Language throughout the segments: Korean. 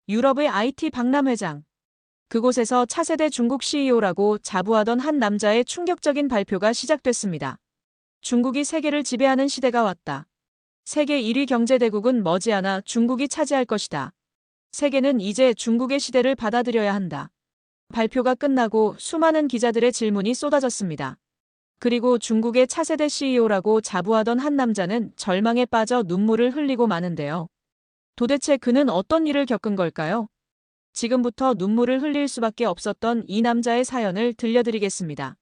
유럽의 IT 박람 회장. 그곳에서 차세대 중국 CEO라고 자부하던 한 남자의 충격적인 발표가 시작됐습니다. 중국이 세계를 지배하는 시대가 왔다. 세계 1위 경제대국은 머지않아 중국이 차지할 것이다. 세계는 이제 중국의 시대를 받아들여야 한다. 발표가 끝나고 수많은 기자들의 질문이 쏟아졌습니다. 그리고 중국의 차세대 CEO라고 자부하던 한 남자는 절망에 빠져 눈물을 흘리고 마는데요. 도대체 그는 어떤 일을 겪은 걸까요? 지금부터 눈물을 흘릴 수밖에 없었던 이 남자의 사연을 들려드리겠습니다.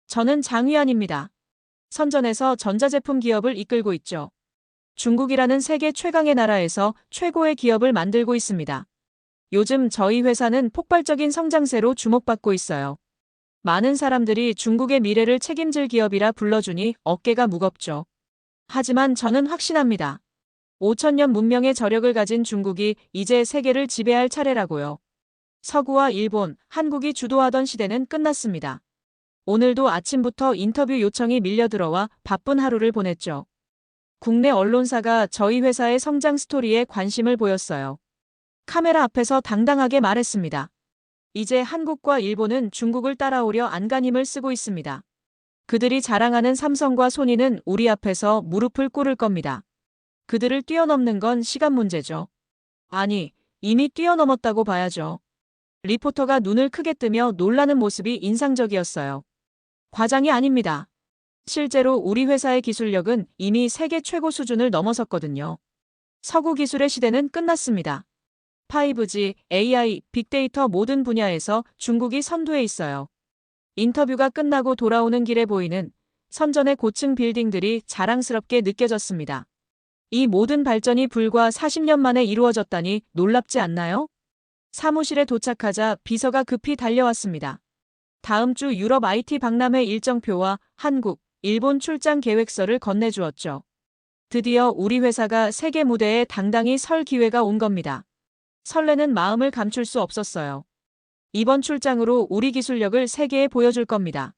저는 장휘안입니다. 선전에서 전자제품 기업을 이끌고 있죠. 중국이라는 세계 최강의 나라에서 최고의 기업을 만들고 있습니다. 요즘 저희 회사는 폭발적인 성장세로 주목받고 있어요. 많은 사람들이 중국의 미래를 책임질 기업이라 불러주니 어깨가 무겁죠. 하지만 저는 확신합니다. 5천년 문명의 저력을 가진 중국이 이제 세계를 지배할 차례라고요. 서구와 일본, 한국이 주도하던 시대는 끝났습니다. 오늘도 아침부터 인터뷰 요청이 밀려들어와 바쁜 하루를 보냈죠. 국내 언론사가 저희 회사의 성장 스토리에 관심을 보였어요. 카메라 앞에서 당당하게 말했습니다. 이제 한국과 일본은 중국을 따라오려 안간힘을 쓰고 있습니다. 그들이 자랑하는 삼성과 소니는 우리 앞에서 무릎을 꿇을 겁니다. 그들을 뛰어넘는 건 시간 문제죠. 아니, 이미 뛰어넘었다고 봐야죠. 리포터가 눈을 크게 뜨며 놀라는 모습이 인상적이었어요. 과장이 아닙니다. 실제로 우리 회사의 기술력은 이미 세계 최고 수준을 넘어섰거든요. 서구 기술의 시대는 끝났습니다. 5G, AI, 빅데이터 모든 분야에서 중국이 선두에 있어요. 인터뷰가 끝나고 돌아오는 길에 보이는 선전의 고층 빌딩들이 자랑스럽게 느껴졌습니다. 이 모든 발전이 불과 40년 만에 이루어졌다니 놀랍지 않나요? 사무실에 도착하자 비서가 급히 달려왔습니다. 다음 주 유럽 IT 박람회 일정표와 한국, 일본 출장 계획서를 건네주었죠. 드디어 우리 회사가 세계 무대에 당당히 설 기회가 온 겁니다. 설레는 마음을 감출 수 없었어요. 이번 출장으로 우리 기술력을 세계에 보여줄 겁니다.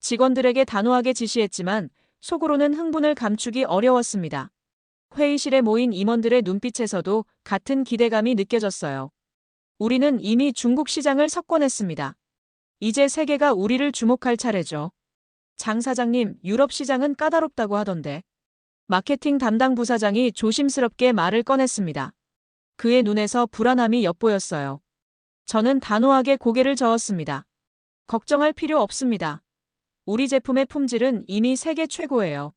직원들에게 단호하게 지시했지만 속으로는 흥분을 감추기 어려웠습니다. 회의실에 모인 임원들의 눈빛에서도 같은 기대감이 느껴졌어요. 우리는 이미 중국 시장을 석권했습니다. 이제 세계가 우리를 주목할 차례죠. 장 사장님, 유럽 시장은 까다롭다고 하던데. 마케팅 담당 부사장이 조심스럽게 말을 꺼냈습니다. 그의 눈에서 불안함이 엿보였어요. 저는 단호하게 고개를 저었습니다. 걱정할 필요 없습니다. 우리 제품의 품질은 이미 세계 최고예요.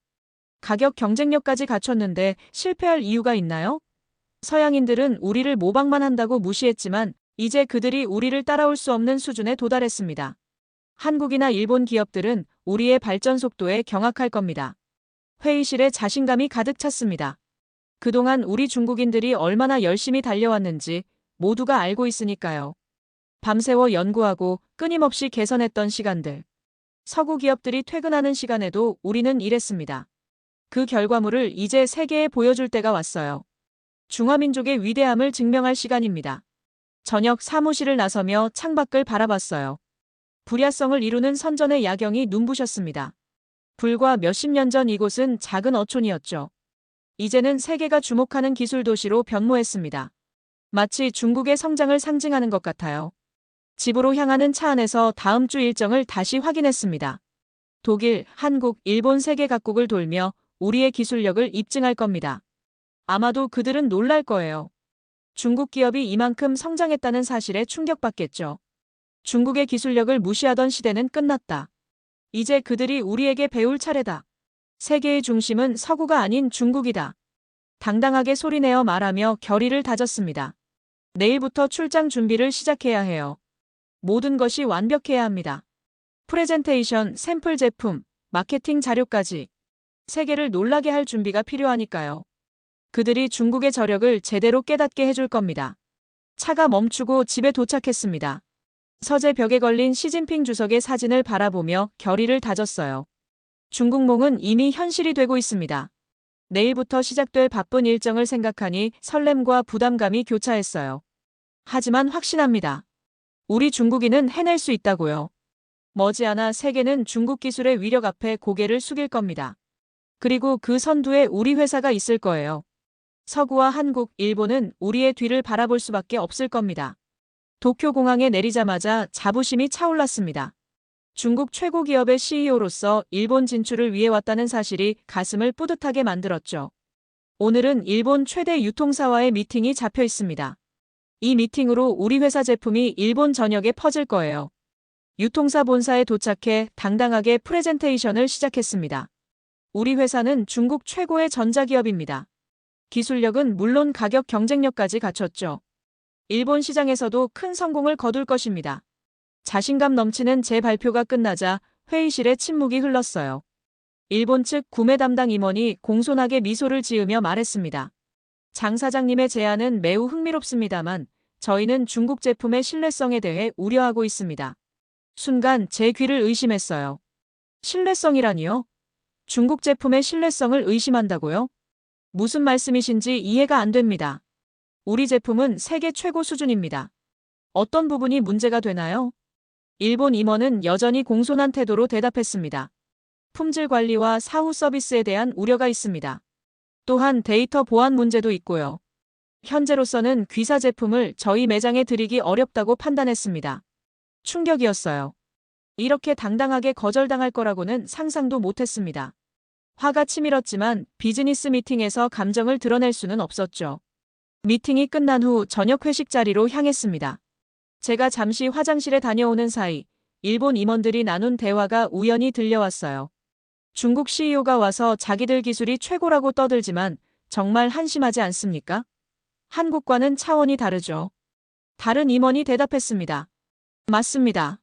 가격 경쟁력까지 갖췄는데 실패할 이유가 있나요? 서양인들은 우리를 모방만 한다고 무시했지만 이제 그들이 우리를 따라올 수 없는 수준에 도달했습니다. 한국이나 일본 기업들은 우리의 발전 속도에 경악할 겁니다. 회의실에 자신감이 가득 찼습니다. 그동안 우리 중국인들이 얼마나 열심히 달려왔는지 모두가 알고 있으니까요. 밤새워 연구하고 끊임없이 개선했던 시간들. 서구 기업들이 퇴근하는 시간에도 우리는 일했습니다. 그 결과물을 이제 세계에 보여줄 때가 왔어요. 중화민족의 위대함을 증명할 시간입니다. 저녁 사무실을 나서며 창밖을 바라봤어요. 불야성을 이루는 선전의 야경이 눈부셨습니다. 불과 몇십 년 전 이곳은 작은 어촌이었죠. 이제는 세계가 주목하는 기술 도시로 변모했습니다. 마치 중국의 성장을 상징하는 것 같아요. 집으로 향하는 차 안에서 다음 주 일정을 다시 확인했습니다. 독일, 한국, 일본 세계 각국을 돌며 우리의 기술력을 입증할 겁니다. 아마도 그들은 놀랄 거예요. 중국 기업이 이만큼 성장했다는 사실에 충격받겠죠. 중국의 기술력을 무시하던 시대는 끝났다. 이제 그들이 우리에게 배울 차례다. 세계의 중심은 서구가 아닌 중국이다. 당당하게 소리내어 말하며 결의를 다졌습니다. 내일부터 출장 준비를 시작해야 해요. 모든 것이 완벽해야 합니다. 프레젠테이션, 샘플 제품, 마케팅 자료까지. 세계를 놀라게 할 준비가 필요하니까요. 그들이 중국의 저력을 제대로 깨닫게 해줄 겁니다. 차가 멈추고 집에 도착했습니다. 서재 벽에 걸린 시진핑 주석의 사진을 바라보며 결의를 다졌어요. 중국몽은 이미 현실이 되고 있습니다. 내일부터 시작될 바쁜 일정을 생각하니 설렘과 부담감이 교차했어요. 하지만 확신합니다. 우리 중국인은 해낼 수 있다고요. 머지않아 세계는 중국 기술의 위력 앞에 고개를 숙일 겁니다. 그리고 그 선두에 우리 회사가 있을 거예요. 서구와 한국, 일본은 우리의 뒤를 바라볼 수밖에 없을 겁니다. 도쿄 공항에 내리자마자 자부심이 차올랐습니다. 중국 최고 기업의 CEO로서 일본 진출을 위해 왔다는 사실이 가슴을 뿌듯하게 만들었죠. 오늘은 일본 최대 유통사와의 미팅이 잡혀 있습니다. 이 미팅으로 우리 회사 제품이 일본 전역에 퍼질 거예요. 유통사 본사에 도착해 당당하게 프레젠테이션을 시작했습니다. 우리 회사는 중국 최고의 전자기업입니다. 기술력은 물론 가격 경쟁력까지 갖췄죠. 일본 시장에서도 큰 성공을 거둘 것입니다. 자신감 넘치는 제 발표가 끝나자 회의실에 침묵이 흘렀어요. 일본 측 구매 담당 임원이 공손하게 미소를 지으며 말했습니다. 장 사장님의 제안은 매우 흥미롭습니다만 저희는 중국 제품의 신뢰성에 대해 우려하고 있습니다. 순간 제 귀를 의심했어요. 신뢰성이라니요? 중국 제품의 신뢰성을 의심한다고요? 무슨 말씀이신지 이해가 안 됩니다. 우리 제품은 세계 최고 수준입니다. 어떤 부분이 문제가 되나요? 일본 임원은 여전히 공손한 태도로 대답했습니다. 품질 관리와 사후 서비스에 대한 우려가 있습니다. 또한 데이터 보안 문제도 있고요. 현재로서는 귀사 제품을 저희 매장에 들이기 어렵다고 판단했습니다. 충격이었어요. 이렇게 당당하게 거절당할 거라고는 상상도 못했습니다. 화가 치밀었지만 비즈니스 미팅에서 감정을 드러낼 수는 없었죠. 미팅이 끝난 후 저녁 회식 자리로 향했습니다. 제가 잠시 화장실에 다녀오는 사이 일본 임원들이 나눈 대화가 우연히 들려왔어요. 중국 CEO가 와서 자기들 기술이 최고라고 떠들지만 정말 한심하지 않습니까? 한국과는 차원이 다르죠. 다른 임원이 대답했습니다. 맞습니다.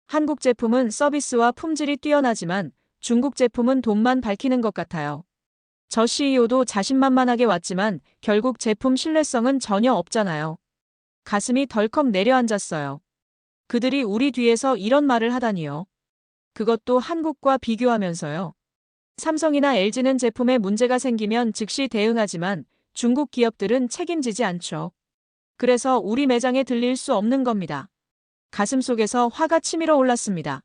한국 제품은 서비스와 품질이 뛰어나지만 중국 제품은 돈만 밝히는 것 같아요. 저 CEO도 자신만만하게 왔지만 결국 제품 신뢰성은 전혀 없잖아요. 가슴이 덜컥 내려앉았어요. 그들이 우리 뒤에서 이런 말을 하다니요. 그것도 한국과 비교하면서요. 삼성이나 LG는 제품에 문제가 생기면 즉시 대응하지만 중국 기업들은 책임지지 않죠. 그래서 우리 매장에 들릴 수 없는 겁니다. 가슴속에서 화가 치밀어 올랐습니다.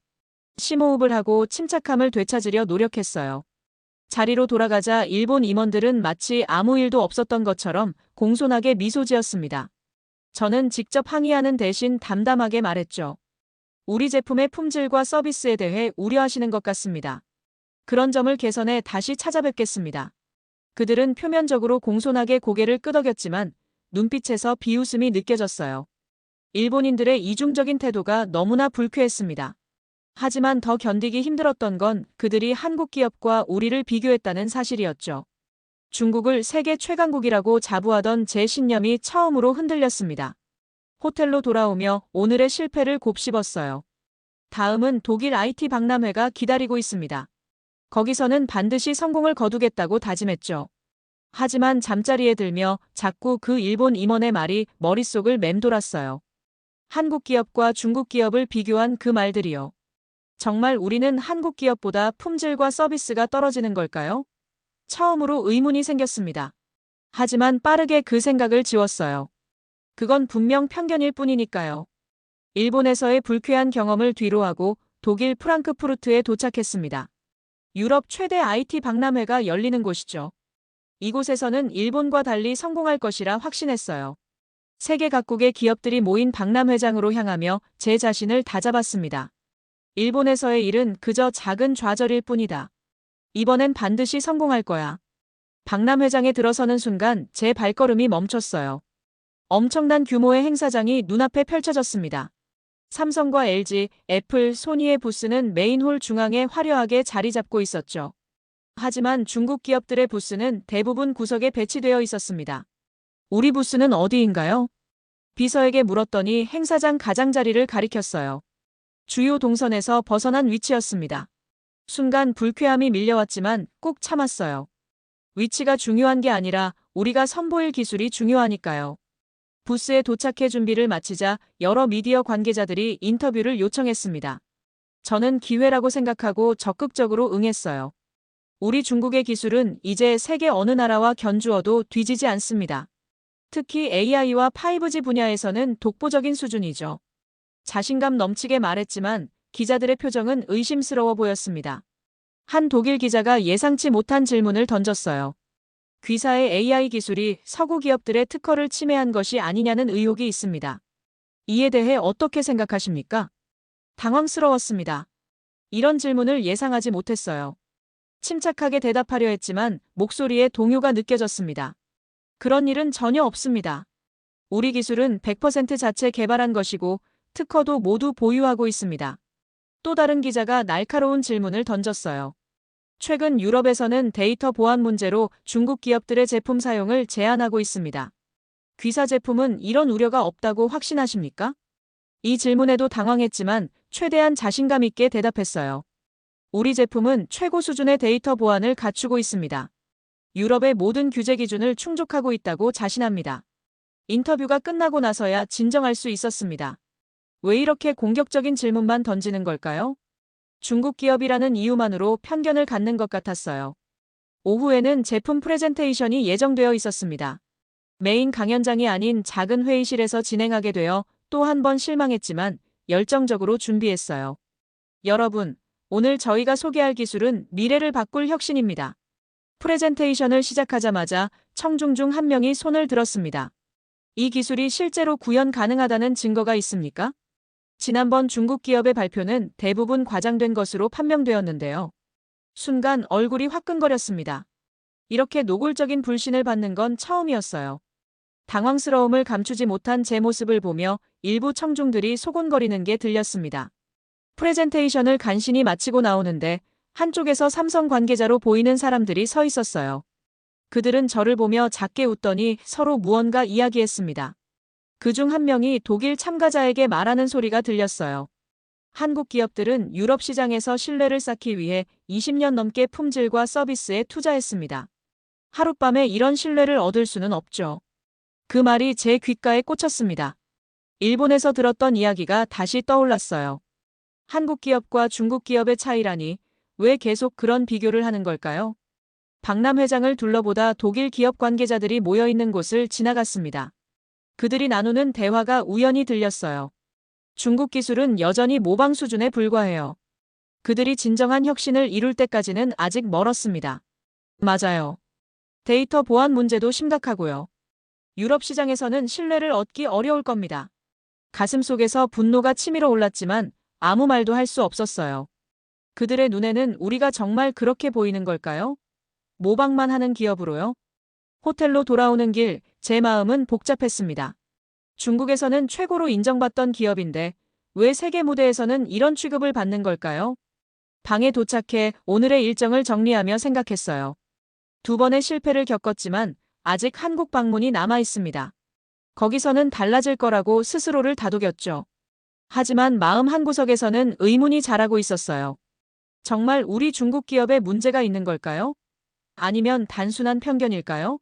심호흡을 하고 침착함을 되찾으려 노력했어요. 자리로 돌아가자 일본 임원들은 마치 아무 일도 없었던 것처럼 공손하게 미소 지었습니다. 저는 직접 항의하는 대신 담담하게 말했죠. 우리 제품의 품질과 서비스에 대해 우려하시는 것 같습니다. 그런 점을 개선해 다시 찾아뵙겠습니다. 그들은 표면적으로 공손하게 고개를 끄덕였지만 눈빛에서 비웃음이 느껴졌어요. 일본인들의 이중적인 태도가 너무나 불쾌했습니다. 하지만 더 견디기 힘들었던 건 그들이 한국 기업과 우리를 비교했다는 사실이었죠. 중국을 세계 최강국이라고 자부하던 제 신념이 처음으로 흔들렸습니다. 호텔로 돌아오며 오늘의 실패를 곱씹었어요. 다음은 독일 IT 박람회가 기다리고 있습니다. 거기서는 반드시 성공을 거두겠다고 다짐했죠. 하지만 잠자리에 들며 자꾸 그 일본 임원의 말이 머릿속을 맴돌았어요. 한국 기업과 중국 기업을 비교한 그 말들이요. 정말 우리는 한국 기업보다 품질과 서비스가 떨어지는 걸까요? 처음으로 의문이 생겼습니다. 하지만 빠르게 그 생각을 지웠어요. 그건 분명 편견일 뿐이니까요. 일본에서의 불쾌한 경험을 뒤로하고 독일 프랑크푸르트에 도착했습니다. 유럽 최대 IT 박람회가 열리는 곳이죠. 이곳에서는 일본과 달리 성공할 것이라 확신했어요. 세계 각국의 기업들이 모인 박람회장으로 향하며 제 자신을 다잡았습니다. 일본에서의 일은 그저 작은 좌절일 뿐이다. 이번엔 반드시 성공할 거야. 박람회장에 들어서는 순간 제 발걸음이 멈췄어요. 엄청난 규모의 행사장이 눈앞에 펼쳐졌습니다. 삼성과 LG, 애플, 소니의 부스는 메인홀 중앙에 화려하게 자리 잡고 있었죠. 하지만 중국 기업들의 부스는 대부분 구석에 배치되어 있었습니다. 우리 부스는 어디인가요? 비서에게 물었더니 행사장 가장자리를 가리켰어요. 주요 동선에서 벗어난 위치였습니다. 순간 불쾌함이 밀려왔지만 꾹 참았어요. 위치가 중요한 게 아니라 우리가 선보일 기술이 중요하니까요. 부스에 도착해 준비를 마치자 여러 미디어 관계자들이 인터뷰를 요청했습니다. 저는 기회라고 생각하고 적극적으로 응했어요. 우리 중국의 기술은 이제 세계 어느 나라와 견주어도 뒤지지 않습니다. 특히 AI와 5G 분야에서는 독보적인 수준이죠. 자신감 넘치게 말했지만 기자들의 표정은 의심스러워 보였습니다. 한 독일 기자가 예상치 못한 질문을 던졌어요. 귀사의 AI 기술이 서구 기업들의 특허를 침해한 것이 아니냐는 의혹이 있습니다. 이에 대해 어떻게 생각하십니까? 당황스러웠습니다. 이런 질문을 예상하지 못했어요. 침착하게 대답하려 했지만 목소리에 동요가 느껴졌습니다. 그런 일은 전혀 없습니다. 우리 기술은 100% 자체 개발한 것이고 특허도 모두 보유하고 있습니다. 또 다른 기자가 날카로운 질문을 던졌어요. 최근 유럽에서는 데이터 보안 문제로 중국 기업들의 제품 사용을 제한하고 있습니다. 귀사 제품은 이런 우려가 없다고 확신하십니까? 이 질문에도 당황했지만 최대한 자신감 있게 대답했어요. 우리 제품은 최고 수준의 데이터 보안을 갖추고 있습니다. 유럽의 모든 규제 기준을 충족하고 있다고 자신합니다. 인터뷰가 끝나고 나서야 진정할 수 있었습니다. 왜 이렇게 공격적인 질문만 던지는 걸까요? 중국 기업이라는 이유만으로 편견을 갖는 것 같았어요. 오후에는 제품 프레젠테이션이 예정되어 있었습니다. 메인 강연장이 아닌 작은 회의실에서 진행하게 되어 또 한 번 실망했지만 열정적으로 준비했어요. 여러분, 오늘 저희가 소개할 기술은 미래를 바꿀 혁신입니다. 프레젠테이션을 시작하자마자 청중 중 한 명이 손을 들었습니다. 이 기술이 실제로 구현 가능하다는 증거가 있습니까? 지난번 중국 기업의 발표는 대부분 과장된 것으로 판명되었는데요. 순간 얼굴이 화끈거렸습니다. 이렇게 노골적인 불신을 받는 건 처음이었어요. 당황스러움을 감추지 못한 제 모습을 보며 일부 청중들이 소곤거리는 게 들렸습니다. 프레젠테이션을 간신히 마치고 나오는데 한쪽에서 삼성 관계자로 보이는 사람들이 서 있었어요. 그들은 저를 보며 작게 웃더니 서로 무언가 이야기했습니다. 그중 한 명이 독일 참가자에게 말하는 소리가 들렸어요. 한국 기업들은 유럽 시장에서 신뢰를 쌓기 위해 20년 넘게 품질과 서비스에 투자했습니다. 하룻밤에 이런 신뢰를 얻을 수는 없죠. 그 말이 제 귓가에 꽂혔습니다. 일본에서 들었던 이야기가 다시 떠올랐어요. 한국 기업과 중국 기업의 차이라니 왜 계속 그런 비교를 하는 걸까요? 박람 회장을 둘러보다 독일 기업 관계자들이 모여있는 곳을 지나갔습니다. 그들이 나누는 대화가 우연히 들렸어요. 중국 기술은 여전히 모방 수준에 불과해요. 그들이 진정한 혁신을 이룰 때까지는 아직 멀었습니다. 맞아요. 데이터 보안 문제도 심각하고요. 유럽 시장에서는 신뢰를 얻기 어려울 겁니다. 가슴속에서 분노가 치밀어 올랐지만 아무 말도 할 수 없었어요. 그들의 눈에는 우리가 정말 그렇게 보이는 걸까요? 모방만 하는 기업으로요? 호텔로 돌아오는 길, 제 마음은 복잡했습니다. 중국에서는 최고로 인정받던 기업인데 왜 세계 무대에서는 이런 취급을 받는 걸까요? 방에 도착해 오늘의 일정을 정리하며 생각했어요. 2번의 실패를 겪었지만 아직 한국 방문이 남아 있습니다. 거기서는 달라질 거라고 스스로를 다독였죠. 하지만 마음 한구석에서는 의문이 자라고 있었어요. 정말 우리 중국 기업에 문제가 있는 걸까요? 아니면 단순한 편견일까요?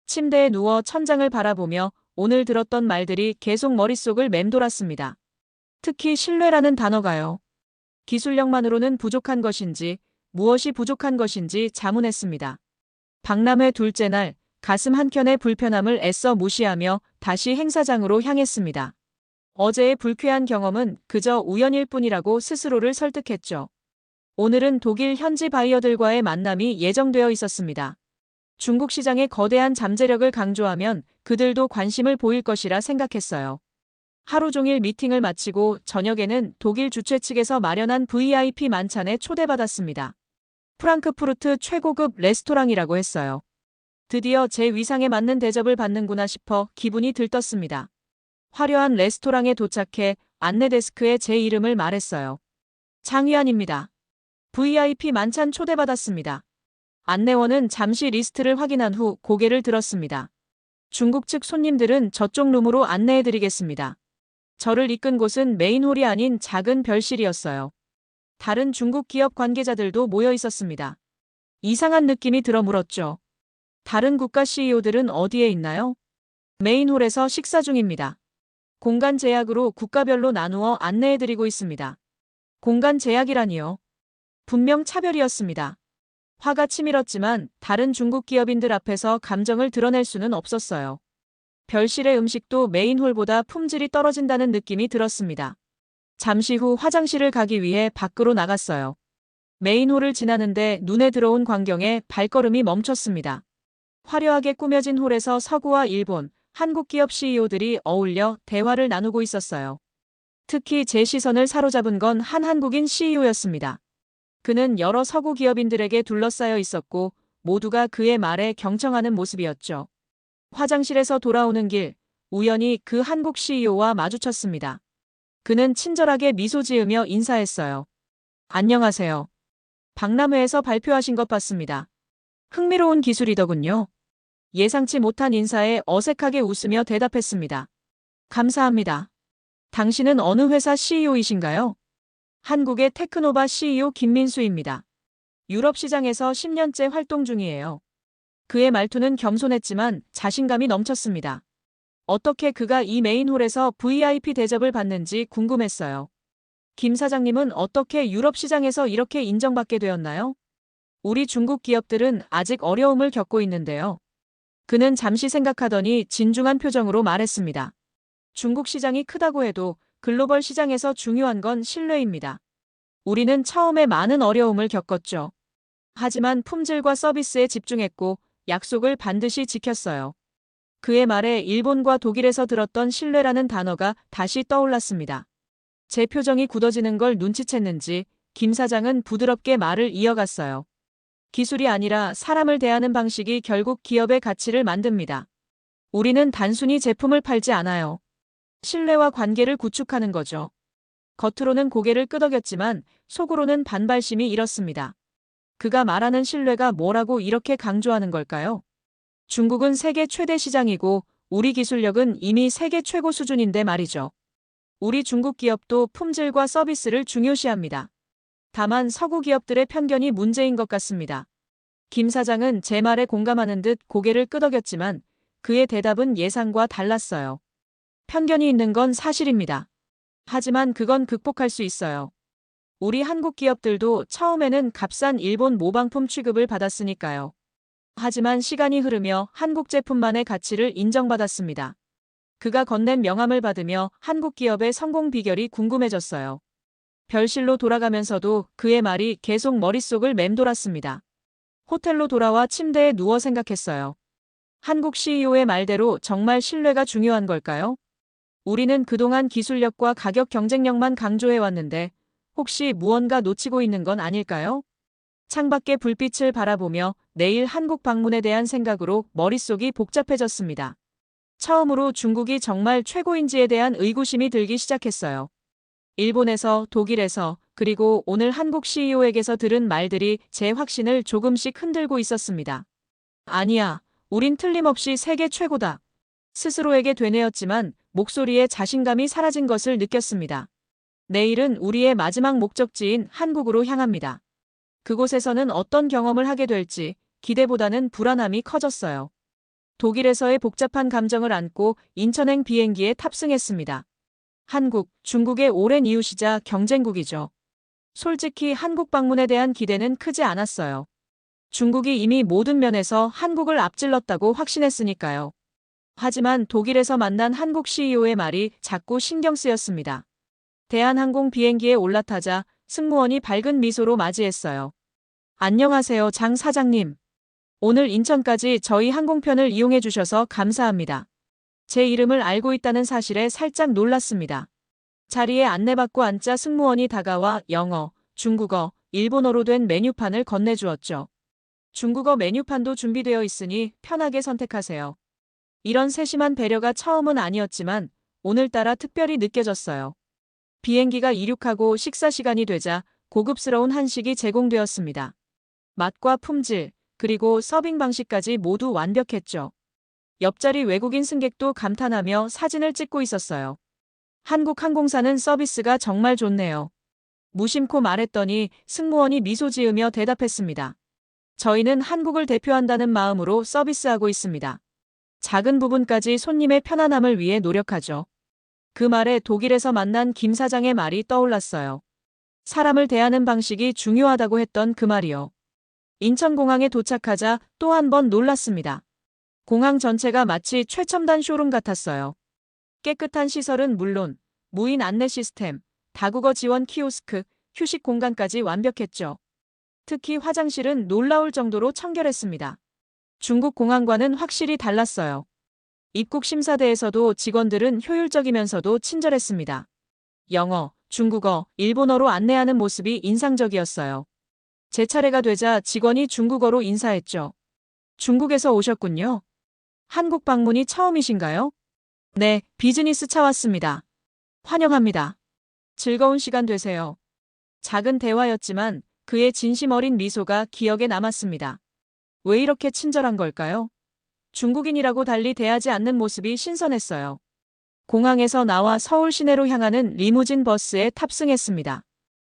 침대에 누워 천장을 바라보며 오늘 들었던 말들이 계속 머릿속을 맴돌았습니다. 특히 신뢰라는 단어가요. 기술력만으로는 부족한 것인지 무엇이 부족한 것인지 자문했습니다. 박람회 둘째 날 가슴 한켠의 불편함을 애써 무시하며 다시 행사장으로 향했습니다. 어제의 불쾌한 경험은 그저 우연일 뿐이라고 스스로를 설득했죠. 오늘은 독일 현지 바이어들과의 만남이 예정되어 있었습니다. 중국 시장의 거대한 잠재력을 강조하면 그들도 관심을 보일 것이라 생각했어요. 하루 종일 미팅을 마치고 저녁에는 독일 주최 측에서 마련한 VIP 만찬에 초대받았습니다. 프랑크푸르트 최고급 레스토랑이라고 했어요. 드디어 제 위상에 맞는 대접을 받는구나 싶어 기분이 들떴습니다. 화려한 레스토랑에 도착해 안내 데스크에 제 이름을 말했어요. 장위안입니다. VIP 만찬 초대받았습니다. 안내원은 잠시 리스트를 확인한 후 고개를 들었습니다. 중국 측 손님들은 저쪽 룸으로 안내해드리겠습니다. 저를 이끈 곳은 메인홀이 아닌 작은 별실이었어요. 다른 중국 기업 관계자들도 모여 있었습니다. 이상한 느낌이 들어 물었죠. 다른 국가 CEO들은 어디에 있나요? 메인홀에서 식사 중입니다. 공간 제약으로 국가별로 나누어 안내해드리고 있습니다. 공간 제약이라니요. 분명 차별이었습니다. 화가 치밀었지만 다른 중국 기업인들 앞에서 감정을 드러낼 수는 없었어요. 별실의 음식도 메인홀보다 품질이 떨어진다는 느낌이 들었습니다. 잠시 후 화장실을 가기 위해 밖으로 나갔어요. 메인홀을 지나는데 눈에 들어온 광경에 발걸음이 멈췄습니다. 화려하게 꾸며진 홀에서 서구와 일본, 한국 기업 CEO들이 어울려 대화를 나누고 있었어요. 특히 제 시선을 사로잡은 건 한 한국인 CEO였습니다. 그는 여러 서구 기업인들에게 둘러싸여 있었고 모두가 그의 말에 경청하는 모습이었죠. 화장실에서 돌아오는 길, 우연히 그 한국 CEO와 마주쳤습니다. 그는 친절하게 미소 지으며 인사했어요. 안녕하세요. 박람회에서 발표하신 것 봤습니다. 흥미로운 기술이더군요. 예상치 못한 인사에 어색하게 웃으며 대답했습니다. 감사합니다. 당신은 어느 회사 CEO이신가요? 한국의 테크노바 CEO 김민수입니다. 유럽 시장에서 10년째 활동 중이에요. 그의 말투는 겸손했지만 자신감이 넘쳤습니다. 어떻게 그가 이 메인홀에서 VIP 대접을 받는지 궁금했어요. 김 사장님은 어떻게 유럽 시장에서 이렇게 인정받게 되었나요? 우리 중국 기업들은 아직 어려움을 겪고 있는데요. 그는 잠시 생각하더니 진중한 표정으로 말했습니다. 중국 시장이 크다고 해도 글로벌 시장에서 중요한 건 신뢰입니다. 우리는 처음에 많은 어려움을 겪었죠. 하지만 품질과 서비스에 집중했고 약속을 반드시 지켰어요. 그의 말에 일본과 독일에서 들었던 신뢰라는 단어가 다시 떠올랐습니다. 제 표정이 굳어지는 걸 눈치챘는지 김 사장은 부드럽게 말을 이어갔어요. 기술이 아니라 사람을 대하는 방식이 결국 기업의 가치를 만듭니다. 우리는 단순히 제품을 팔지 않아요. 신뢰와 관계를 구축하는 거죠. 겉으로는 고개를 끄덕였지만 속으로는 반발심이 일었습니다. 그가 말하는 신뢰가 뭐라고 이렇게 강조하는 걸까요? 중국은 세계 최대 시장이고 우리 기술력은 이미 세계 최고 수준인데 말이죠. 우리 중국 기업도 품질과 서비스를 중요시합니다. 다만 서구 기업들의 편견이 문제인 것 같습니다. 김 사장은 제 말에 공감하는 듯 고개를 끄덕였지만 그의 대답은 예상과 달랐어요. 편견이 있는 건 사실입니다. 하지만 그건 극복할 수 있어요. 우리 한국 기업들도 처음에는 값싼 일본 모방품 취급을 받았으니까요. 하지만 시간이 흐르며 한국 제품만의 가치를 인정받았습니다. 그가 건넨 명함을 받으며 한국 기업의 성공 비결이 궁금해졌어요. 별실로 돌아가면서도 그의 말이 계속 머릿속을 맴돌았습니다. 호텔로 돌아와 침대에 누워 생각했어요. 한국 CEO의 말대로 정말 신뢰가 중요한 걸까요? 우리는 그동안 기술력과 가격 경쟁력만 강조해왔는데 혹시 무언가 놓치고 있는 건 아닐까요? 창밖의 불빛을 바라보며 내일 한국 방문에 대한 생각으로 머릿속이 복잡해졌습니다. 처음으로 중국이 정말 최고인지에 대한 의구심이 들기 시작했어요. 일본에서, 독일에서, 그리고 오늘 한국 CEO에게서 들은 말들이 제 확신을 조금씩 흔들고 있었습니다. 아니야, 우린 틀림없이 세계 최고다. 스스로에게 되뇌었지만 목소리에 자신감이 사라진 것을 느꼈습니다. 내일은 우리의 마지막 목적지인 한국으로 향합니다. 그곳에서는 어떤 경험을 하게 될지 기대보다는 불안함이 커졌어요. 독일에서의 복잡한 감정을 안고 인천행 비행기에 탑승했습니다. 한국, 중국의 오랜 이웃이자 경쟁국이죠. 솔직히 한국 방문에 대한 기대는 크지 않았어요. 중국이 이미 모든 면에서 한국을 앞질렀다고 확신했으니까요. 하지만 독일에서 만난 한국 CEO의 말이 자꾸 신경 쓰였습니다. 대한항공 비행기에 올라타자 승무원이 밝은 미소로 맞이했어요. 안녕하세요, 장 사장님. 오늘 인천까지 저희 항공편을 이용해 주셔서 감사합니다. 제 이름을 알고 있다는 사실에 살짝 놀랐습니다. 자리에 안내받고 앉자 승무원이 다가와 영어, 중국어, 일본어로 된 메뉴판을 건네주었죠. 중국어 메뉴판도 준비되어 있으니 편하게 선택하세요. 이런 세심한 배려가 처음은 아니었지만 오늘따라 특별히 느껴졌어요. 비행기가 이륙하고 식사 시간이 되자 고급스러운 한식이 제공되었습니다. 맛과 품질, 그리고 서빙 방식까지 모두 완벽했죠. 옆자리 외국인 승객도 감탄하며 사진을 찍고 있었어요. 한국 항공사는 서비스가 정말 좋네요. 무심코 말했더니 승무원이 미소 지으며 대답했습니다. 저희는 한국을 대표한다는 마음으로 서비스하고 있습니다. 작은 부분까지 손님의 편안함을 위해 노력하죠. 그 말에 독일에서 만난 김 사장의 말이 떠올랐어요. 사람을 대하는 방식이 중요하다고 했던 그 말이요. 인천공항에 도착하자 또 한 번 놀랐습니다. 공항 전체가 마치 최첨단 쇼룸 같았어요. 깨끗한 시설은 물론 무인 안내 시스템, 다국어 지원 키오스크, 휴식 공간까지 완벽했죠. 특히 화장실은 놀라울 정도로 청결했습니다. 중국 공항과는 확실히 달랐어요. 입국 심사대에서도 직원들은 효율적이면서도 친절했습니다. 영어, 중국어, 일본어로 안내하는 모습이 인상적이었어요. 제 차례가 되자 직원이 중국어로 인사했죠. 중국에서 오셨군요. 한국 방문이 처음이신가요? 네, 비즈니스 차 왔습니다. 환영합니다. 즐거운 시간 되세요. 작은 대화였지만 그의 진심 어린 미소가 기억에 남았습니다. 왜 이렇게 친절한 걸까요? 중국인이라고 달리 대하지 않는 모습이 신선했어요. 공항에서 나와 서울 시내로 향하는 리무진 버스에 탑승했습니다.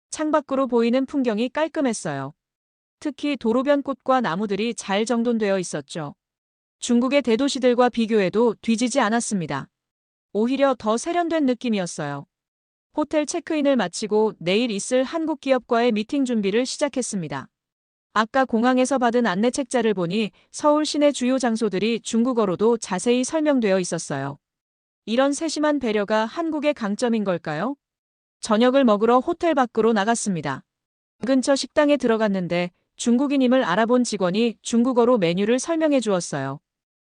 창밖으로 보이는 풍경이 깔끔했어요. 특히 도로변 꽃과 나무들이 잘 정돈되어 있었죠. 중국의 대도시들과 비교해도 뒤지지 않았습니다. 오히려 더 세련된 느낌이었어요. 호텔 체크인을 마치고 내일 있을 한국 기업과의 미팅 준비를 시작했습니다. 아까 공항에서 받은 안내 책자를 보니 서울 시내 주요 장소들이 중국어로도 자세히 설명되어 있었어요. 이런 세심한 배려가 한국의 강점인 걸까요? 저녁을 먹으러 호텔 밖으로 나갔습니다. 근처 식당에 들어갔는데 중국인임을 알아본 직원이 중국어로 메뉴를 설명해 주었어요.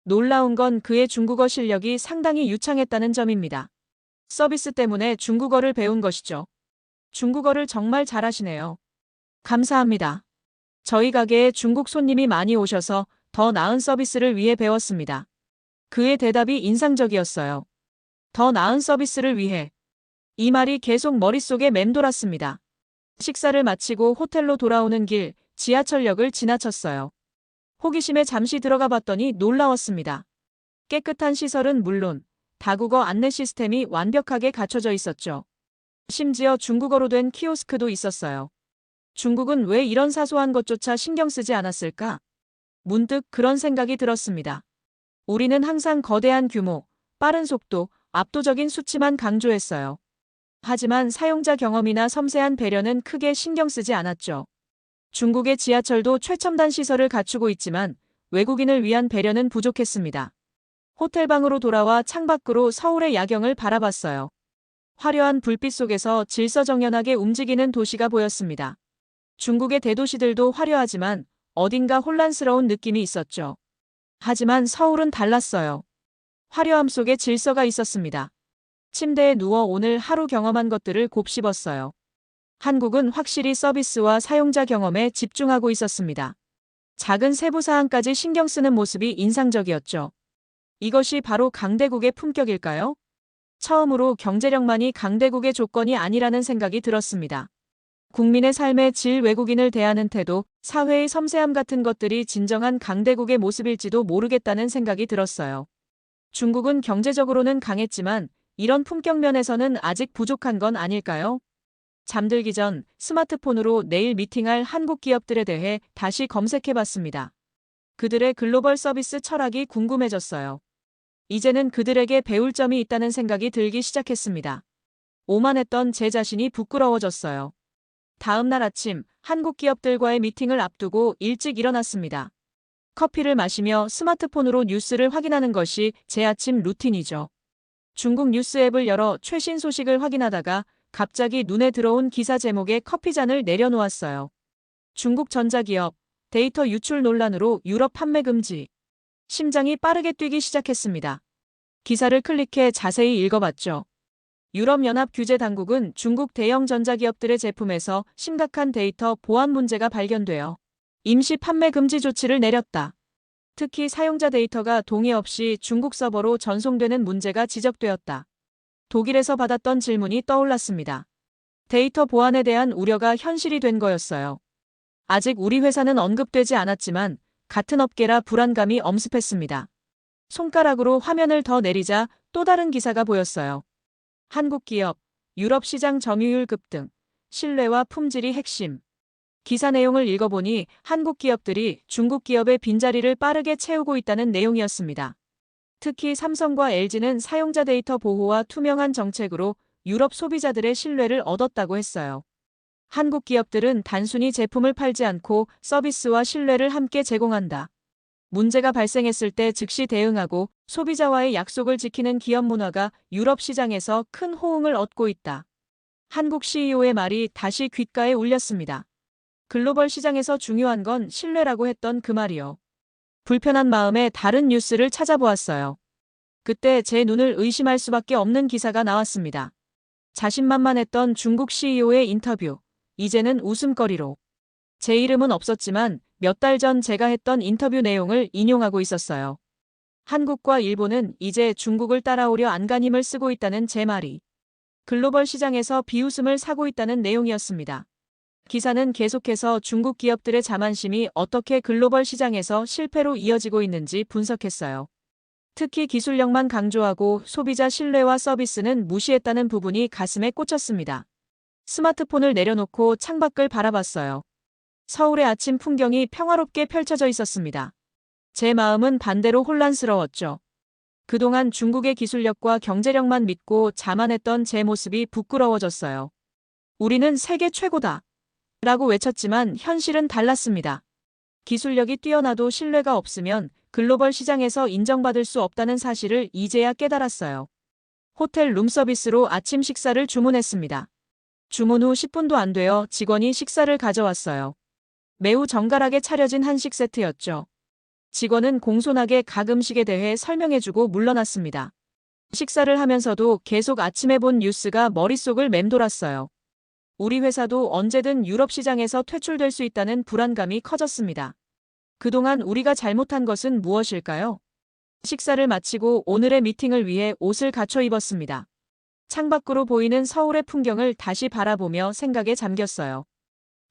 놀라운 건 그의 중국어 실력이 상당히 유창했다는 점입니다. 서비스 때문에 중국어를 배운 것이죠. 중국어를 정말 잘하시네요. 감사합니다. 저희 가게에 중국 손님이 많이 오셔서 더 나은 서비스를 위해 배웠습니다. 그의 대답이 인상적이었어요. 더 나은 서비스를 위해. 이 말이 계속 머릿속에 맴돌았습니다. 식사를 마치고 호텔로 돌아오는 길, 지하철역을 지나쳤어요. 호기심에 잠시 들어가 봤더니 놀라웠습니다. 깨끗한 시설은 물론 다국어 안내 시스템이 완벽하게 갖춰져 있었죠. 심지어 중국어로 된 키오스크도 있었어요. 중국은 왜 이런 사소한 것조차 신경 쓰지 않았을까? 문득 그런 생각이 들었습니다. 우리는 항상 거대한 규모, 빠른 속도, 압도적인 수치만 강조했어요. 하지만 사용자 경험이나 섬세한 배려는 크게 신경 쓰지 않았죠. 중국의 지하철도 최첨단 시설을 갖추고 있지만 외국인을 위한 배려는 부족했습니다. 호텔방으로 돌아와 창밖으로 서울의 야경을 바라봤어요. 화려한 불빛 속에서 질서정연하게 움직이는 도시가 보였습니다. 중국의 대도시들도 화려하지만 어딘가 혼란스러운 느낌이 있었죠. 하지만 서울은 달랐어요. 화려함 속에 질서가 있었습니다. 침대에 누워 오늘 하루 경험한 것들을 곱씹었어요. 한국은 확실히 서비스와 사용자 경험에 집중하고 있었습니다. 작은 세부 사항까지 신경 쓰는 모습이 인상적이었죠. 이것이 바로 강대국의 품격일까요? 처음으로 경제력만이 강대국의 조건이 아니라는 생각이 들었습니다. 국민의 삶의 질, 외국인을 대하는 태도, 사회의 섬세함 같은 것들이 진정한 강대국의 모습일지도 모르겠다는 생각이 들었어요. 중국은 경제적으로는 강했지만 이런 품격 면에서는 아직 부족한 건 아닐까요? 잠들기 전 스마트폰으로 내일 미팅할 한국 기업들에 대해 다시 검색해봤습니다. 그들의 글로벌 서비스 철학이 궁금해졌어요. 이제는 그들에게 배울 점이 있다는 생각이 들기 시작했습니다. 오만했던 제 자신이 부끄러워졌어요. 다음 날 아침 한국 기업들과의 미팅을 앞두고 일찍 일어났습니다. 커피를 마시며 스마트폰으로 뉴스를 확인하는 것이 제 아침 루틴이죠. 중국 뉴스 앱을 열어 최신 소식을 확인하다가 갑자기 눈에 들어온 기사 제목에 커피잔을 내려놓았어요. 중국 전자기업 데이터 유출 논란으로 유럽 판매 금지. 심장이 빠르게 뛰기 시작했습니다. 기사를 클릭해 자세히 읽어봤죠. 유럽연합 규제 당국은 중국 대형 전자기업들의 제품에서 심각한 데이터 보안 문제가 발견되어 임시 판매 금지 조치를 내렸다. 특히 사용자 데이터가 동의 없이 중국 서버로 전송되는 문제가 지적되었다. 독일에서 받았던 질문이 떠올랐습니다. 데이터 보안에 대한 우려가 현실이 된 거였어요. 아직 우리 회사는 언급되지 않았지만 같은 업계라 불안감이 엄습했습니다. 손가락으로 화면을 더 내리자 또 다른 기사가 보였어요. 한국 기업, 유럽 시장 점유율 급등, 신뢰와 품질이 핵심. 기사 내용을 읽어보니 한국 기업들이 중국 기업의 빈자리를 빠르게 채우고 있다는 내용이었습니다. 특히 삼성과 LG는 사용자 데이터 보호와 투명한 정책으로 유럽 소비자들의 신뢰를 얻었다고 했어요. 한국 기업들은 단순히 제품을 팔지 않고 서비스와 신뢰를 함께 제공한다. 문제가 발생했을 때 즉시 대응하고 소비자와의 약속을 지키는 기업 문화가 유럽 시장에서 큰 호응을 얻고 있다. 한국 CEO의 말이 다시 귓가에 울렸습니다. 글로벌 시장에서 중요한 건 신뢰라고 했던 그 말이요. 불편한 마음에 다른 뉴스를 찾아보았어요. 그때 제 눈을 의심할 수밖에 없는 기사가 나왔습니다. 자신만만했던 중국 CEO의 인터뷰. 이제는 웃음거리로. 제 이름은 없었지만 몇 달 전 제가 했던 인터뷰 내용을 인용하고 있었어요. 한국과 일본은 이제 중국을 따라오려 안간힘을 쓰고 있다는 제 말이 글로벌 시장에서 비웃음을 사고 있다는 내용이었습니다. 기사는 계속해서 중국 기업들의 자만심이 어떻게 글로벌 시장에서 실패로 이어지고 있는지 분석했어요. 특히 기술력만 강조하고 소비자 신뢰와 서비스는 무시했다는 부분이 가슴에 꽂혔습니다. 스마트폰을 내려놓고 창밖을 바라봤어요. 서울의 아침 풍경이 평화롭게 펼쳐져 있었습니다. 제 마음은 반대로 혼란스러웠죠. 그동안 중국의 기술력과 경제력만 믿고 자만했던 제 모습이 부끄러워졌어요. 우리는 세계 최고다. 라고 외쳤지만 현실은 달랐습니다. 기술력이 뛰어나도 신뢰가 없으면 글로벌 시장에서 인정받을 수 없다는 사실을 이제야 깨달았어요. 호텔 룸서비스로 아침 식사를 주문했습니다. 주문 후 10분도 안 되어 직원이 식사를 가져왔어요. 매우 정갈하게 차려진 한식 세트였죠. 직원은 공손하게 각 음식에 대해 설명해주고 물러났습니다. 식사를 하면서도 계속 아침에 본 뉴스가 머릿속을 맴돌았어요. 우리 회사도 언제든 유럽 시장에서 퇴출될 수 있다는 불안감이 커졌습니다. 그동안 우리가 잘못한 것은 무엇일까요? 식사를 마치고 오늘의 미팅을 위해 옷을 갖춰 입었습니다. 창밖으로 보이는 서울의 풍경을 다시 바라보며 생각에 잠겼어요.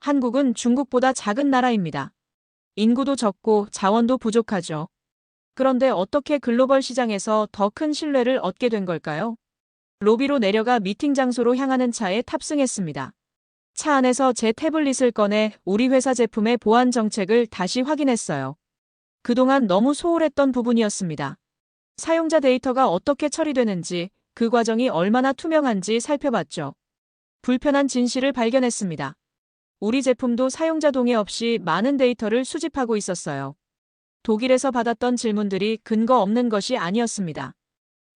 한국은 중국보다 작은 나라입니다. 인구도 적고 자원도 부족하죠. 그런데 어떻게 글로벌 시장에서 더 큰 신뢰를 얻게 된 걸까요? 로비로 내려가 미팅 장소로 향하는 차에 탑승했습니다. 차 안에서 제 태블릿을 꺼내 우리 회사 제품의 보안 정책을 다시 확인했어요. 그동안 너무 소홀했던 부분이었습니다. 사용자 데이터가 어떻게 처리되는지, 그 과정이 얼마나 투명한지 살펴봤죠. 불편한 진실을 발견했습니다. 우리 제품도 사용자 동의 없이 많은 데이터를 수집하고 있었어요. 독일에서 받았던 질문들이 근거 없는 것이 아니었습니다.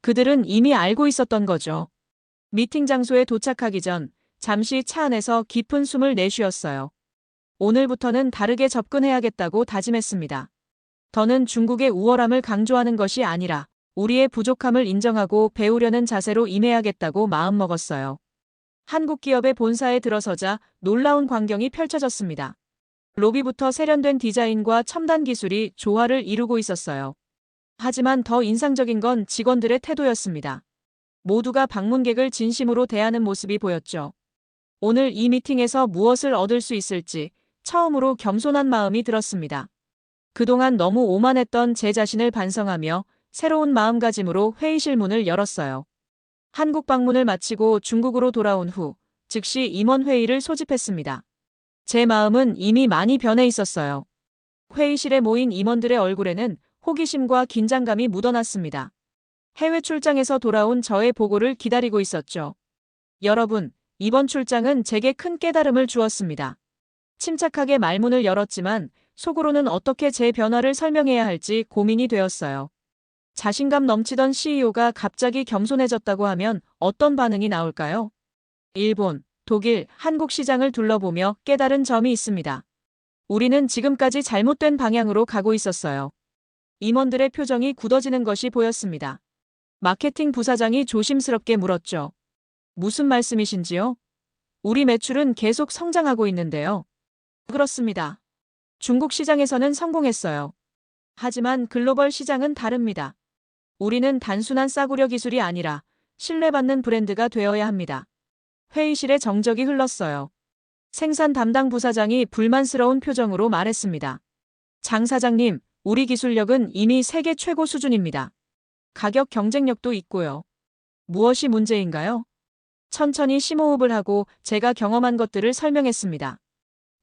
그들은 이미 알고 있었던 거죠. 미팅 장소에 도착하기 전 잠시 차 안에서 깊은 숨을 내쉬었어요. 오늘부터는 다르게 접근해야겠다고 다짐했습니다. 더는 중국의 우월함을 강조하는 것이 아니라 우리의 부족함을 인정하고 배우려는 자세로 임해야겠다고 마음먹었어요. 한국 기업의 본사에 들어서자 놀라운 광경이 펼쳐졌습니다. 로비부터 세련된 디자인과 첨단 기술이 조화를 이루고 있었어요. 하지만 더 인상적인 건 직원들의 태도였습니다. 모두가 방문객을 진심으로 대하는 모습이 보였죠. 오늘 이 미팅에서 무엇을 얻을 수 있을지 처음으로 겸손한 마음이 들었습니다. 그동안 너무 오만했던 제 자신을 반성하며 새로운 마음가짐으로 회의실 문을 열었어요. 한국 방문을 마치고 중국으로 돌아온 후 즉시 임원회의를 소집했습니다. 제 마음은 이미 많이 변해 있었어요. 회의실에 모인 임원들의 얼굴에는 호기심과 긴장감이 묻어났습니다. 해외 출장에서 돌아온 저의 보고를 기다리고 있었죠. 여러분, 이번 출장은 제게 큰 깨달음을 주었습니다. 침착하게 말문을 열었지만 속으로는 어떻게 제 변화를 설명해야 할지 고민이 되었어요. 자신감 넘치던 CEO가 갑자기 겸손해졌다고 하면 어떤 반응이 나올까요? 일본, 독일, 한국 시장을 둘러보며 깨달은 점이 있습니다. 우리는 지금까지 잘못된 방향으로 가고 있었어요. 임원들의 표정이 굳어지는 것이 보였습니다. 마케팅 부사장이 조심스럽게 물었죠. 무슨 말씀이신지요? 우리 매출은 계속 성장하고 있는데요. 그렇습니다. 중국 시장에서는 성공했어요. 하지만 글로벌 시장은 다릅니다. 우리는 단순한 싸구려 기술이 아니라 신뢰받는 브랜드가 되어야 합니다. 회의실에 정적이 흘렀어요. 생산 담당 부사장이 불만스러운 표정으로 말했습니다. 장 사장님, 우리 기술력은 이미 세계 최고 수준입니다. 가격 경쟁력도 있고요. 무엇이 문제인가요? 천천히 심호흡을 하고 제가 경험한 것들을 설명했습니다.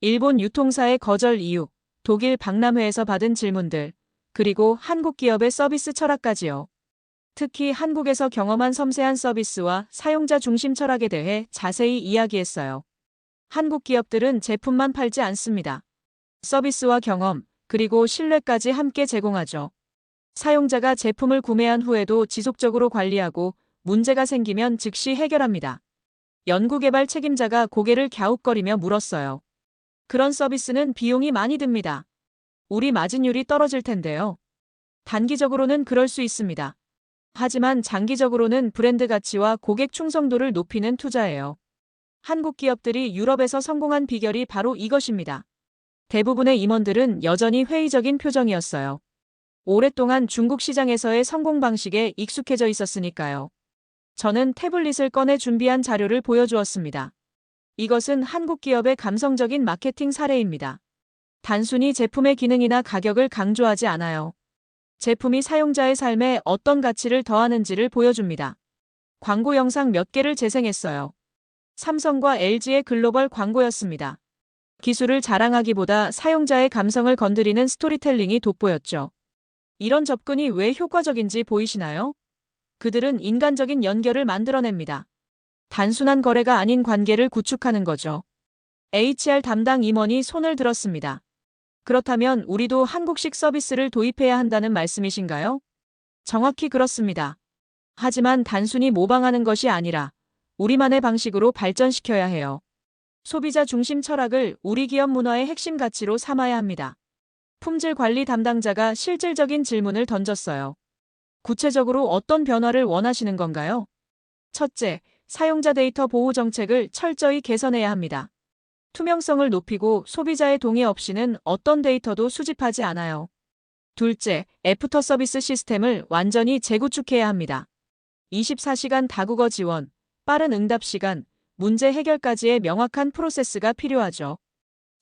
일본 유통사의 거절 이유, 독일 박람회에서 받은 질문들, 그리고 한국 기업의 서비스 철학까지요. 특히 한국에서 경험한 섬세한 서비스와 사용자 중심 철학에 대해 자세히 이야기했어요. 한국 기업들은 제품만 팔지 않습니다. 서비스와 경험, 그리고 신뢰까지 함께 제공하죠. 사용자가 제품을 구매한 후에도 지속적으로 관리하고 문제가 생기면 즉시 해결합니다. 연구개발 책임자가 고개를 갸웃거리며 물었어요. 그런 서비스는 비용이 많이 듭니다. 우리 마진율이 떨어질 텐데요. 단기적으로는 그럴 수 있습니다. 하지만 장기적으로는 브랜드 가치와 고객 충성도를 높이는 투자예요. 한국 기업들이 유럽에서 성공한 비결이 바로 이것입니다. 대부분의 임원들은 여전히 회의적인 표정이었어요. 오랫동안 중국 시장에서의 성공 방식에 익숙해져 있었으니까요. 저는 태블릿을 꺼내 준비한 자료를 보여주었습니다. 이것은 한국 기업의 감성적인 마케팅 사례입니다. 단순히 제품의 기능이나 가격을 강조하지 않아요. 제품이 사용자의 삶에 어떤 가치를 더하는지를 보여줍니다. 광고 영상 몇 개를 재생했어요. 삼성과 LG의 글로벌 광고였습니다. 기술을 자랑하기보다 사용자의 감성을 건드리는 스토리텔링이 돋보였죠. 이런 접근이 왜 효과적인지 보이시나요? 그들은 인간적인 연결을 만들어냅니다. 단순한 거래가 아닌 관계를 구축하는 거죠. HR 담당 임원이 손을 들었습니다. 그렇다면 우리도 한국식 서비스를 도입해야 한다는 말씀이신가요? 정확히 그렇습니다. 하지만 단순히 모방하는 것이 아니라 우리만의 방식으로 발전시켜야 해요. 소비자 중심 철학을 우리 기업 문화의 핵심 가치로 삼아야 합니다. 품질 관리 담당자가 실질적인 질문을 던졌어요. 구체적으로 어떤 변화를 원하시는 건가요? 첫째, 사용자 데이터 보호 정책을 철저히 개선해야 합니다. 투명성을 높이고 소비자의 동의 없이는 어떤 데이터도 수집하지 않아요. 둘째, 애프터 서비스 시스템을 완전히 재구축해야 합니다. 24시간 다국어 지원, 빠른 응답 시간, 문제 해결까지의 명확한 프로세스가 필요하죠.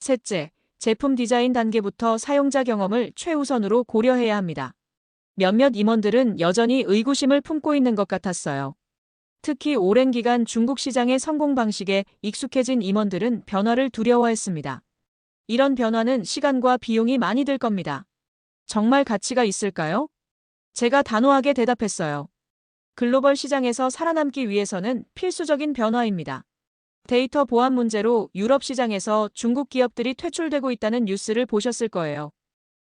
셋째, 제품 디자인 단계부터 사용자 경험을 최우선으로 고려해야 합니다. 몇몇 임원들은 여전히 의구심을 품고 있는 것 같았어요. 특히 오랜 기간 중국 시장의 성공 방식에 익숙해진 임원들은 변화를 두려워했습니다. 이런 변화는 시간과 비용이 많이 들 겁니다. 정말 가치가 있을까요? 제가 단호하게 대답했어요. 글로벌 시장에서 살아남기 위해서는 필수적인 변화입니다. 데이터 보안 문제로 유럽 시장에서 중국 기업들이 퇴출되고 있다는 뉴스를 보셨을 거예요.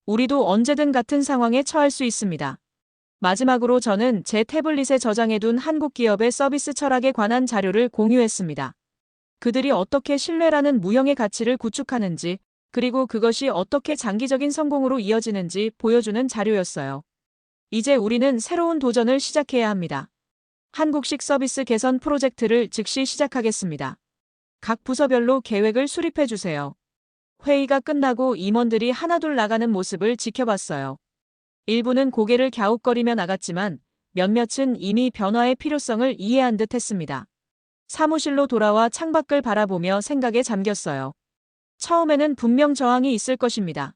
우리도 언제든 같은 상황에 처할 수 있습니다. 마지막으로 저는 제 태블릿에 저장해둔 한국 기업의 서비스 철학에 관한 자료를 공유했습니다. 그들이 어떻게 신뢰라는 무형의 가치를 구축하는지, 그리고 그것이 어떻게 장기적인 성공으로 이어지는지 보여주는 자료였어요. 이제 우리는 새로운 도전을 시작해야 합니다. 한국식 서비스 개선 프로젝트를 즉시 시작하겠습니다. 각 부서별로 계획을 수립해 주세요. 회의가 끝나고 임원들이 하나둘 나가는 모습을 지켜봤어요. 일부는 고개를 갸웃거리며 나갔지만 몇몇은 이미 변화의 필요성을 이해한 듯 했습니다. 사무실로 돌아와 창밖을 바라보며 생각에 잠겼어요. 처음에는 분명 저항이 있을 것입니다.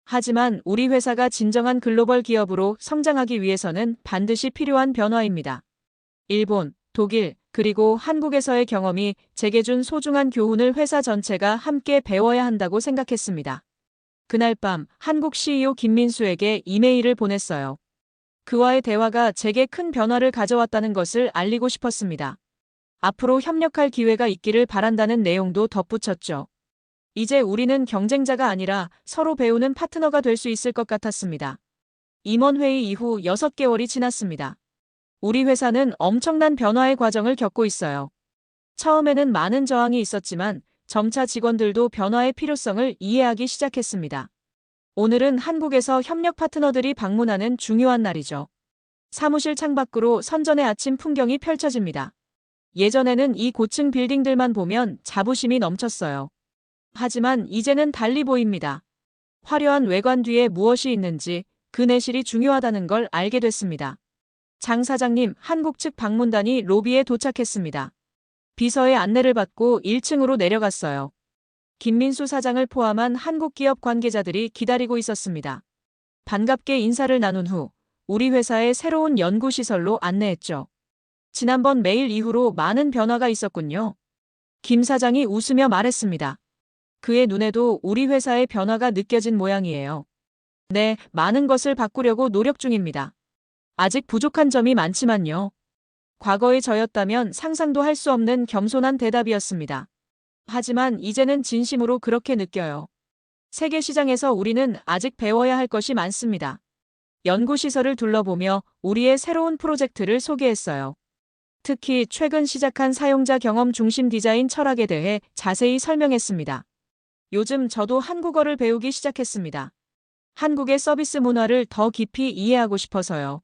하지만 우리 회사가 진정한 글로벌 기업으로 성장하기 위해서는 반드시 필요한 변화입니다. 일본, 독일, 그리고 한국에서의 경험이 제게 준 소중한 교훈을 회사 전체가 함께 배워야 한다고 생각했습니다. 그날 밤 한국 CEO 김민수에게 이메일을 보냈어요. 그와의 대화가 제게 큰 변화를 가져왔다는 것을 알리고 싶었습니다. 앞으로 협력할 기회가 있기를 바란다는 내용도 덧붙였죠. 이제 우리는 경쟁자가 아니라 서로 배우는 파트너가 될 수 있을 것 같았습니다. 임원회의 이후 6개월이 지났습니다. 우리 회사는 엄청난 변화의 과정을 겪고 있어요. 처음에는 많은 저항이 있었지만 점차 직원들도 변화의 필요성을 이해하기 시작했습니다. 오늘은 한국에서 협력 파트너들이 방문하는 중요한 날이죠. 사무실 창밖으로 선전의 아침 풍경이 펼쳐집니다. 예전에는 이 고층 빌딩들만 보면 자부심이 넘쳤어요. 하지만 이제는 달리 보입니다. 화려한 외관 뒤에 무엇이 있는지 그 내실이 중요하다는 걸 알게 됐습니다. 장 사장님, 한국 측 방문단이 로비에 도착했습니다. 비서의 안내를 받고 1층으로 내려갔어요. 김민수 사장을 포함한 한국 기업 관계자들이 기다리고 있었습니다. 반갑게 인사를 나눈 후 우리 회사의 새로운 연구시설로 안내했죠. 지난번 메일 이후로 많은 변화가 있었군요. 김 사장이 웃으며 말했습니다. 그의 눈에도 우리 회사의 변화가 느껴진 모양이에요. 네, 많은 것을 바꾸려고 노력 중입니다. 아직 부족한 점이 많지만요. 과거의 저였다면 상상도 할 수 없는 겸손한 대답이었습니다. 하지만 이제는 진심으로 그렇게 느껴요. 세계 시장에서 우리는 아직 배워야 할 것이 많습니다. 연구시설을 둘러보며 우리의 새로운 프로젝트를 소개했어요. 특히 최근 시작한 사용자 경험 중심 디자인 철학에 대해 자세히 설명했습니다. 요즘 저도 한국어를 배우기 시작했습니다. 한국의 서비스 문화를 더 깊이 이해하고 싶어서요.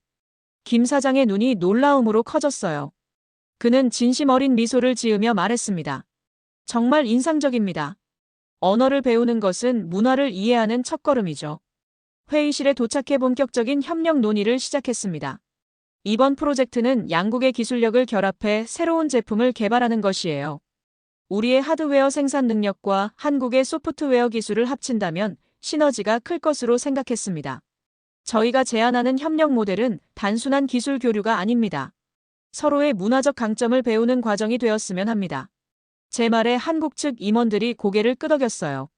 김 사장의 눈이 놀라움으로 커졌어요. 그는 진심 어린 미소를 지으며 말했습니다. 정말 인상적입니다. 언어를 배우는 것은 문화를 이해하는 첫걸음이죠. 회의실에 도착해 본격적인 협력 논의를 시작했습니다. 이번 프로젝트는 양국의 기술력을 결합해 새로운 제품을 개발하는 것이에요. 우리의 하드웨어 생산 능력과 한국의 소프트웨어 기술을 합친다면 시너지가 클 것으로 생각했습니다. 저희가 제안하는 협력 모델은 단순한 기술 교류가 아닙니다. 서로의 문화적 강점을 배우는 과정이 되었으면 합니다. 제 말에 한국 측 임원들이 고개를 끄덕였어요.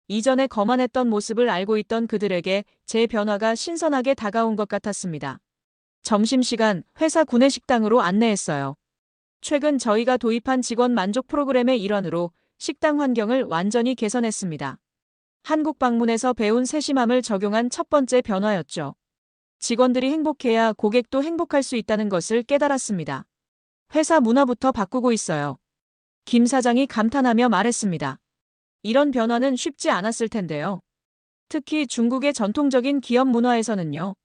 이전에 거만했던 모습을 알고 있던 그들에게 제 변화가 신선하게 다가온 것 같았습니다. 점심시간 회사 구내식당으로 안내했어요. 최근 저희가 도입한 직원 만족 프로그램의 일환으로 식당 환경을 완전히 개선했습니다. 한국 방문에서 배운 세심함을 적용한 첫 번째 변화였죠. 직원들이 행복해야 고객도 행복할 수 있다는 것을 깨달았습니다. 회사 문화부터 바꾸고 있어요. 김 사장이 감탄하며 말했습니다. 이런 변화는 쉽지 않았을 텐데요. 특히 중국의 전통적인 기업 문화에서는요.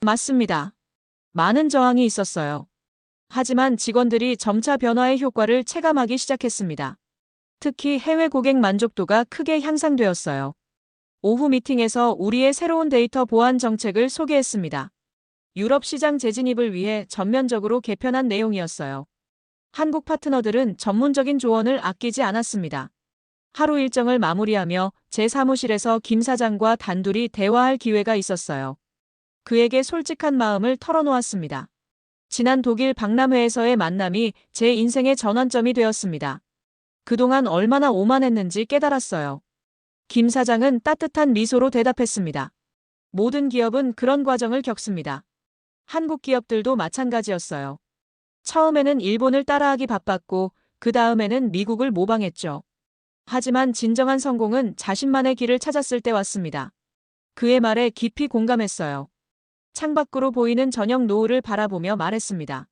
맞습니다. 많은 저항이 있었어요. 하지만 직원들이 점차 변화의 효과를 체감하기 시작했습니다. 특히 해외 고객 만족도가 크게 향상되었어요. 오후 미팅에서 우리의 새로운 데이터 보안 정책을 소개했습니다. 유럽 시장 재진입을 위해 전면적으로 개편한 내용이었어요. 한국 파트너들은 전문적인 조언을 아끼지 않았습니다. 하루 일정을 마무리하며 제 사무실에서 김 사장과 단둘이 대화할 기회가 있었어요. 그에게 솔직한 마음을 털어놓았습니다. 지난 독일 박람회에서의 만남이 제 인생의 전환점이 되었습니다. 그동안 얼마나 오만했는지 깨달았어요. 김 사장은 따뜻한 미소로 대답했습니다. 모든 기업은 그런 과정을 겪습니다. 한국 기업들도 마찬가지였어요. 처음에는 일본을 따라하기 바빴고 그 다음에는 미국을 모방했죠. 하지만 진정한 성공은 자신만의 길을 찾았을 때 왔습니다. 그의 말에 깊이 공감했어요. 창밖으로 보이는 저녁 노을을 바라보며 말했습니다.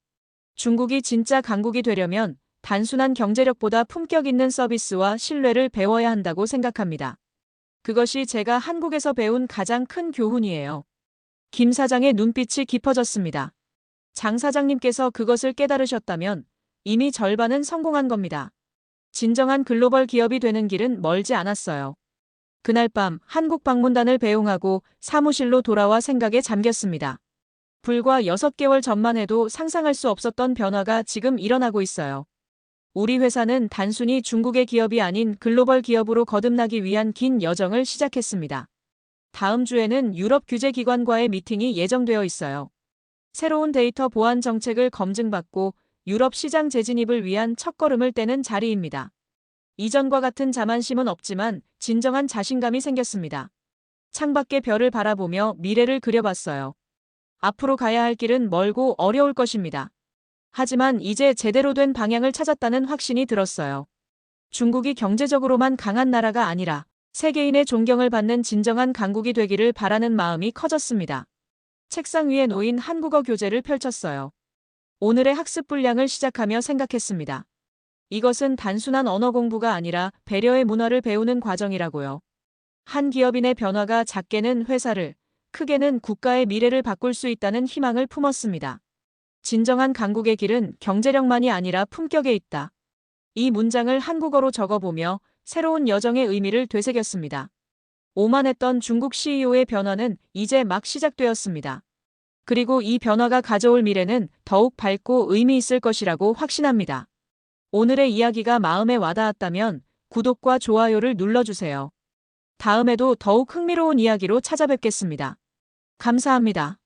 중국이 진짜 강국이 되려면 단순한 경제력보다 품격 있는 서비스와 신뢰를 배워야 한다고 생각합니다. 그것이 제가 한국에서 배운 가장 큰 교훈이에요. 김 사장의 눈빛이 깊어졌습니다. 장 사장님께서 그것을 깨달으셨다면 이미 절반은 성공한 겁니다. 진정한 글로벌 기업이 되는 길은 멀지 않았어요. 그날 밤 한국 방문단을 배웅하고 사무실로 돌아와 생각에 잠겼습니다. 불과 6개월 전만 해도 상상할 수 없었던 변화가 지금 일어나고 있어요. 우리 회사는 단순히 중국의 기업이 아닌 글로벌 기업으로 거듭나기 위한 긴 여정을 시작했습니다. 다음 주에는 유럽 규제기관과의 미팅이 예정되어 있어요. 새로운 데이터 보안 정책을 검증받고 유럽 시장 재진입을 위한 첫걸음을 떼는 자리입니다. 이전과 같은 자만심은 없지만 진정한 자신감이 생겼습니다. 창밖의 별을 바라보며 미래를 그려봤어요. 앞으로 가야 할 길은 멀고 어려울 것입니다. 하지만 이제 제대로 된 방향을 찾았다는 확신이 들었어요. 중국이 경제적으로만 강한 나라가 아니라 세계인의 존경을 받는 진정한 강국이 되기를 바라는 마음이 커졌습니다. 책상 위에 놓인 한국어 교재를 펼쳤어요. 오늘의 학습 분량을 시작하며 생각했습니다. 이것은 단순한 언어 공부가 아니라 배려의 문화를 배우는 과정이라고요. 한 기업인의 변화가 작게는 회사를, 크게는 국가의 미래를 바꿀 수 있다는 희망을 품었습니다. 진정한 강국의 길은 경제력만이 아니라 품격에 있다. 이 문장을 한국어로 적어보며 새로운 여정의 의미를 되새겼습니다. 오만했던 중국 CEO의 변화는 이제 막 시작되었습니다. 그리고 이 변화가 가져올 미래는 더욱 밝고 의미 있을 것이라고 확신합니다. 오늘의 이야기가 마음에 와닿았다면 구독과 좋아요를 눌러주세요. 다음에도 더욱 흥미로운 이야기로 찾아뵙겠습니다. 감사합니다.